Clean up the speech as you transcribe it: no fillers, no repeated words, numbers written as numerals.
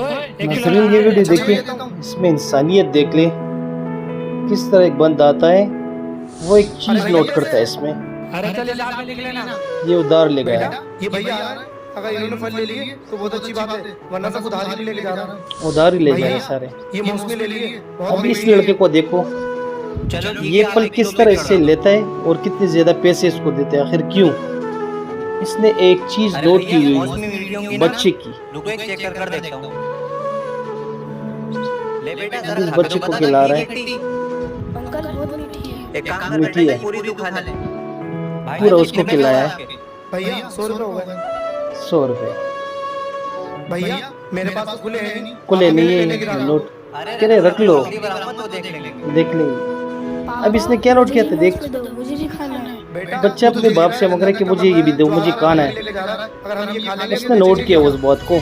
नाज़रीन ये वीडियो देखिए, इसमें इंसानियत देख ले। किस तरह एक बंदा आता है, वो एक चीज नोट करता है इसमें। अरे चल यहाँ पे लिख लेना। ये उधार ले गया, ये भैया आ रहा है, अगर इन्होंने फल ले लिए तो बहुत अच्छी बात है, वरना सब उधार ही लेके जा रहा है। उधार ही ले जाए सारे। ये मौसमी ले लिए। अब इस लड़के को देखो, ये फल किस तरह इससे लेता है और कितने ज्यादा पैसे इसको देते हैं। आखिर क्यों? इसने एक चीज नोट की हुई बच्चे की। रुको एक चेक कर देखता हूं। ले बेटा इस बच्चे को खिला रहा है। अंकल बहुत मीठी है। एक काम कर मीठी बेटा है। पूरी तू खा ले। पूरा उसको खिलाया है। भैया 100 रुपए हो गए। 100 रुपए भैया मेरे पास खुले हैं नहीं। खुले नहीं है नोट। कह रहे रख लो, तो देख लेंगे। देख लेंगे। अब इसने क्या नोट किया था देख। मुझे भी खाना है। बच्चा अपने बाप से मांग रहा है कि मुझे ये भी दो, मुझे खाना है। अगर हम ये खा लेंगे इसने नोट किया उस बात को।